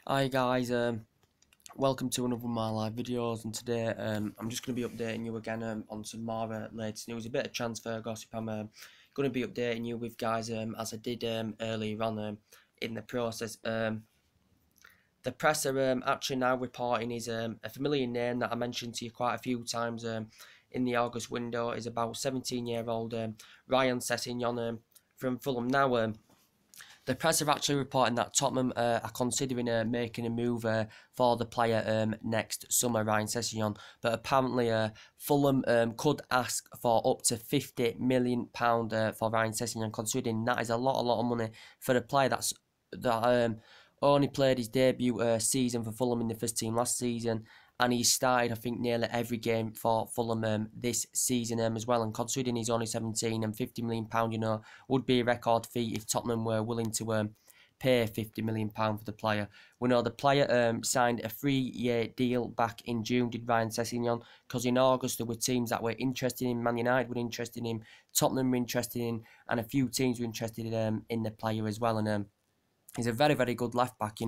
Hi guys, welcome to another of my live videos, and today I'm just going to be updating you again on some more latest news, a bit of transfer gossip. I'm going to be updating you with, guys, as I did earlier on in the process. The press are actually now reporting is a familiar name that I mentioned to you quite a few times in the August window. Is about 17-year-old Ryan Sessengon from Fulham. Now, the press are actually reporting that Tottenham are considering making a move for the player next summer, Ryan Sessengon. But apparently, Fulham could ask for up to £50 million for Ryan Sessengon, considering that is a lot of money for a player that only played his debut season for Fulham in the first team last season, and he started, I think, nearly every game for Fulham this season as well. And considering he's only 17, and £50 million, would be a record fee if Tottenham were willing to pay £50 million for the player. We know the player signed a 3-year deal back in June, did Ryan Sessengon, because in August there were teams that were interested in. Man United were interested in him, Tottenham were interested in, and a few teams were interested in the player as well. And he's a very good left back.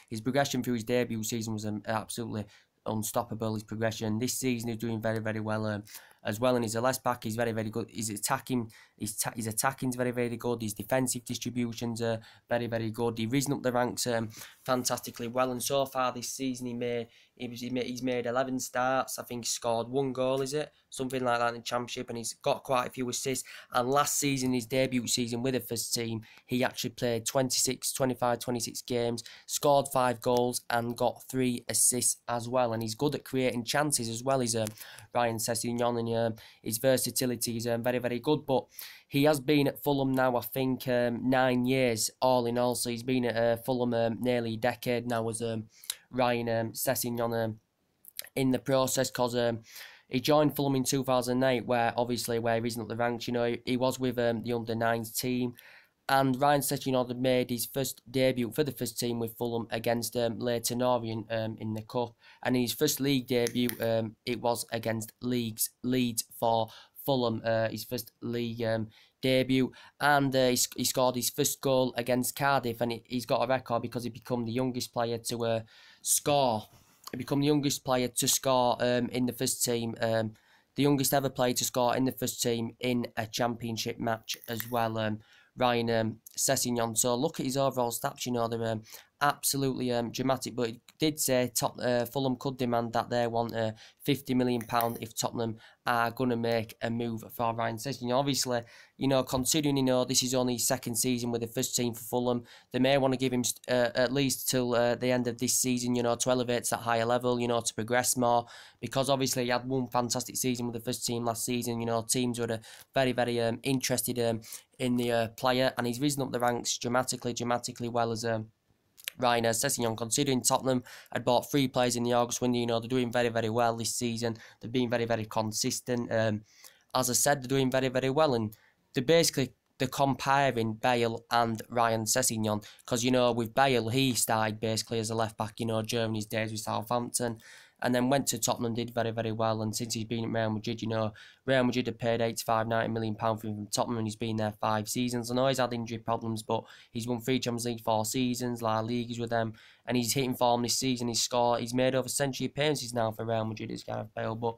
His progression through his debut season was absolutely unstoppable. His progression this season, he's doing very well as well. And he's a left back. He's very good. His attacking is very good. His defensive distributions are very good. He's risen up the ranks fantastically well. And so far this season, he's made 11 starts. I think he scored 1 goal. Is it something like that in the Championship? And he's got quite a few assists. And last season, his debut season with the first team, he actually played 26 games, scored 5 goals, and got 3 assists as well. And he's good at creating chances as well. He's Ryan Sessengon, and his versatility is very good. But he has been at Fulham now, I think, 9 years all in all. So he's been at Fulham nearly a decade now as Ryan Sessengon in the process, because he joined Fulham in 2008, where he isn't up the ranks. He was with the under-9s team, and Ryan Sessengon had made his first debut for the first team with Fulham against Leyton Orient in the Cup. And in his first league debut, it was against Leeds for Fulham, his first league debut. And he scored his first goal against Cardiff, and he's got a record because he became the youngest player to score. He became the youngest player to score in the first team. The youngest ever player to score in the first team in a championship match as well. Ryan Sessengon. So look at his overall stats. They're absolutely dramatic. But he did say Fulham could demand that they want £50 million if Tottenham are going to make a move for Ryan Sessengon. Obviously, considering this is only his second season with the first team for Fulham, they may want to give him at least till the end of this season, to elevate to that higher level, to progress more, because obviously he had one fantastic season with the first team last season. Teams were very interested in the player, and he's risen up the ranks dramatically well as Ryan Sessengon, considering Tottenham had bought 3 players in the August window. They're doing very well this season. They've been very consistent. As I said, they're doing very well, and they're comparing Bale and Ryan Sessengon, because with Bale, he started basically as a left back during his days with Southampton, and then went to Tottenham, did very well. And since he's been at Real Madrid, Real Madrid have paid £85-90 million for him from Tottenham, and he's been there 5 seasons. I know he's had injury problems, but he's won 3 Champions League 4 seasons, La Ligas with them, and he's hitting form this season. He's made over a century appearances now for Real Madrid, as Gareth Bale. But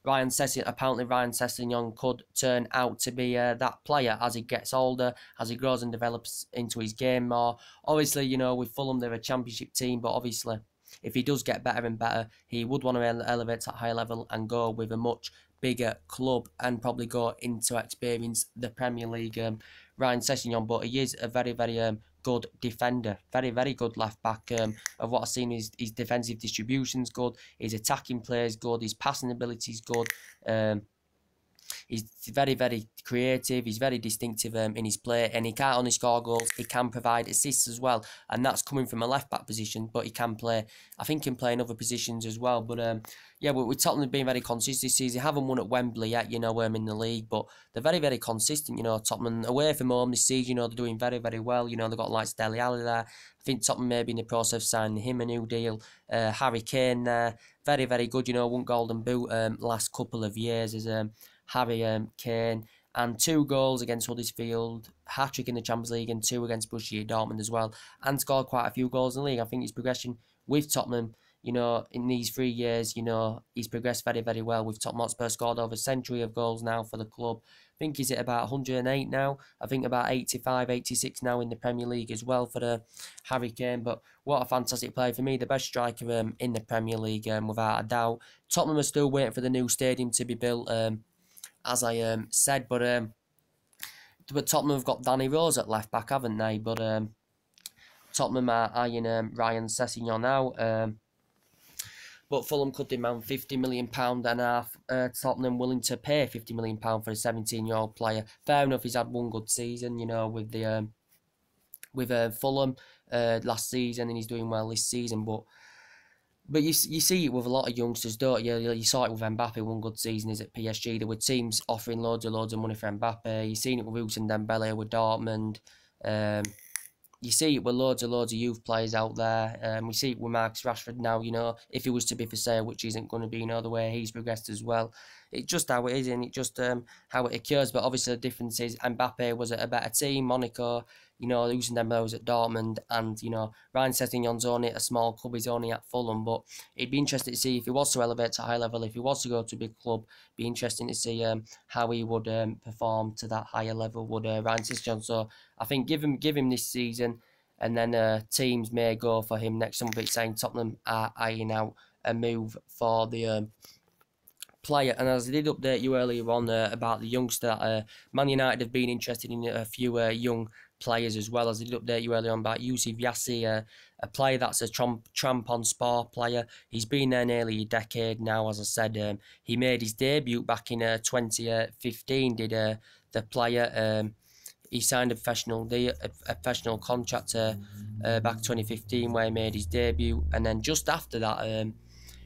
apparently Ryan Sessengon could turn out to be that player as he gets older, as he grows and develops into his game more. Obviously, with Fulham, they're a championship team, but obviously, if he does get better and better, he would want to elevate to a higher level and go with a much bigger club and probably go into experience the Premier League. Ryan Sessengon, but he is a very good defender, very good left back. Of what I've seen, his defensive distribution's good, his attacking play is good, his passing ability is good. He's very creative. He's very distinctive in his play, and he can't only score goals, he can provide assists as well, and that's coming from a left back position. But he can play, I think, he can play in other positions as well. But yeah, with Tottenham being very consistent this season, they haven't won at Wembley yet, in the league, but they're very consistent. Tottenham away from home this season, they're doing very well. They've got like Dele Alli there. I think Tottenham may be in the process of signing him a new deal. Harry Kane there, very good. Won Golden Boot last couple of years as Harry Kane, and 2 goals against Huddersfield. hat-trick in the Champions League and 2 against Borussia Dortmund as well, and scored quite a few goals in the league. I think his progression with Tottenham, you know, in these 3 years, you know, he's progressed very, very well with Tottenham Hotspur. Scored over a century of goals now for the club. I think he's at about 108 now. I think about 85, 86 now in the Premier League as well for the Harry Kane. But what a fantastic player for me, the best striker in the Premier League, without a doubt. Tottenham are still waiting for the new stadium to be built, as I said. But Tottenham have got Danny Rose at left back, haven't they? But Tottenham are eyeing Ryan Sessengon now. But Fulham could demand £50 million and a half. Tottenham willing to pay £50 million for a 17-year-old player. Fair enough, he's had one good season, you know, with the Fulham last season, and he's doing well this season. But you see it with a lot of youngsters, don't you? You saw it with Mbappe, one good season is at PSG. There were teams offering loads of money for Mbappe. You've seen it with Usman Dembele with Dortmund. You see it with loads of youth players out there. We see it with Marcus Rashford now, you know, if he was to be for sale, which isn't going to be, you know, the way he's progressed as well. It's just how it is, and it's just how it occurs. But obviously the difference is Mbappe was at a better team, Monaco, you know, Usman Dembele was at Dortmund, and, you know, Ryan Sessegnon's only at a small club, he's only at Fulham. But it'd be interesting to see if he was to elevate to a high level, if he was to go to a big club, be interesting to see how he would perform to that higher level, would Ryan Sessegnon. So I think give him this season, and then teams may go for him next summer. But it's saying Tottenham are eyeing out a move for the player. And as I did update you earlier on about the youngster, Man United have been interested in a few young players as well. As I did update you earlier on about Yusuf Yassi, a player that's a Trabzonspor player. He's been there nearly a decade now. As I said, he made his debut back in 2015. Did the player? He signed a professional contract back in 2015, where he made his debut, and then just after that,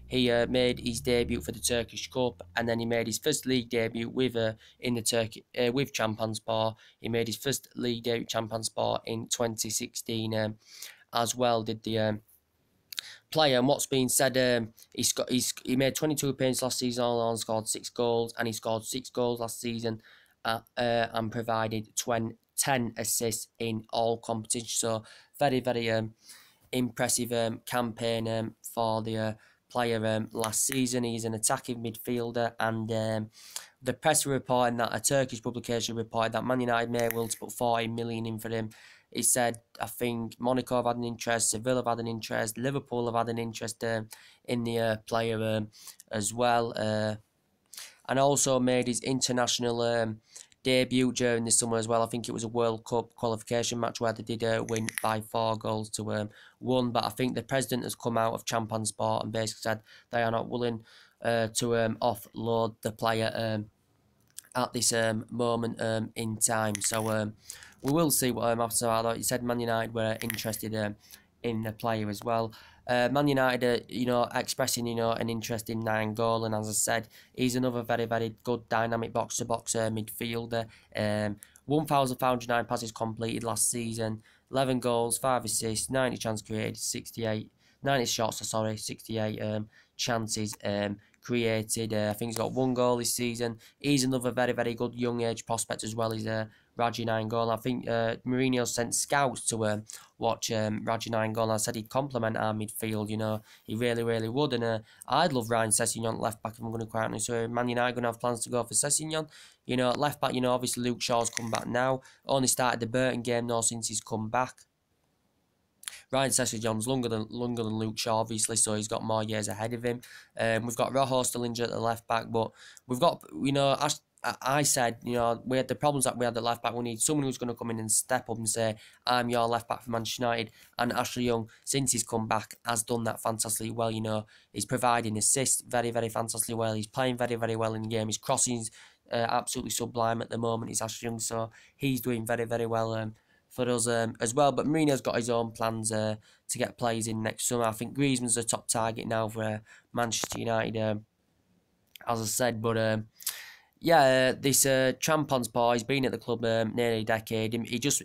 he made his debut for the Turkish Cup, and then he made his first league debut with with Trabzonspor. He made his first league debut with Trabzonspor in 2016 as well. Did the player, and what's been said, he made 22 appearances last season all, and scored 6 goals, and he scored 6 goals last season and provided 10 assists in all competitions. So very, very impressive campaign for the player last season. He's an attacking midfielder, and the press reporting that a Turkish publication reported that Man United may will to put 40 million in for him. It said, I think Monaco have had an interest, Seville have had an interest, Liverpool have had an interest in the player as well, and also made his international debut during the summer as well. I think it was a World Cup qualification match where they did win by 4 goals to 1. But I think the president has come out of Trabzonspor and basically said they are not willing to offload the player at this moment in time. So we will see what happens. Although he said Man United were interested in the player as well. Man United, you know, expressing, you know, an interest in Nainggolan, and as I said, he's another very, very good dynamic box-to-box midfielder. 1,509 passes completed last season, 11 goals, 5 assists, 90 chances created, 90 shots, 68 chances created. I think he's got 1 goal this season. He's another very, very good young age prospect as well. He's Raji Nainggolan. I think Mourinho sent scouts to watch Raji Nainggolan. I said he'd complement our midfield, you know, he really, really would. And I'd love Ryan Sessegnon at left back if I'm going to quite honest. So Man United going to have plans to go for Sessegnon. You know, at left back, you know, obviously Luke Shaw's come back now. Only started the Burton game now since he's come back. Ryan Sessegnon's longer than Luke Shaw, obviously, so he's got more years ahead of him. We've got Rojo still injured at the left back, but we've got, you know, I said, you know, we had the problems that we had at left back. We need someone who's going to come in and step up and say, I'm your left back for Manchester United. And Ashley Young, since he's come back, has done that fantastically well. You know, he's providing assists very, very fantastically well. He's playing very, very well in the game. His crossing's absolutely sublime at the moment. He's Ashley Young, so he's doing very, very well for us as well. But Mourinho's got his own plans to get players in next summer. I think Griezmann's the top target now for Manchester United, as I said. But yeah, this Trabzonspor, he's been at the club nearly a decade.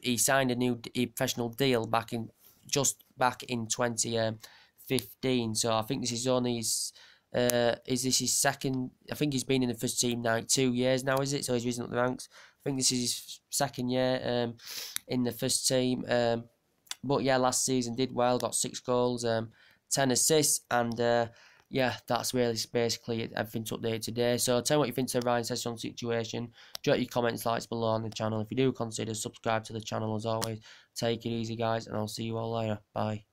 He signed a new professional deal back in 2015. So I think this is only his Is this his second? I think he's been in the first team now 2 years now, is it? So he's risen up the ranks. I think this is his second year in the first team. But yeah, last season did well, got 6 goals, 10 assists, and yeah, that's really basically everything to update today. So tell me what you think of the Ryan Sessengon situation. Drop your comments, likes below on the channel. If you do, consider subscribe to the channel as always. Take it easy, guys, and I'll see you all later. Bye.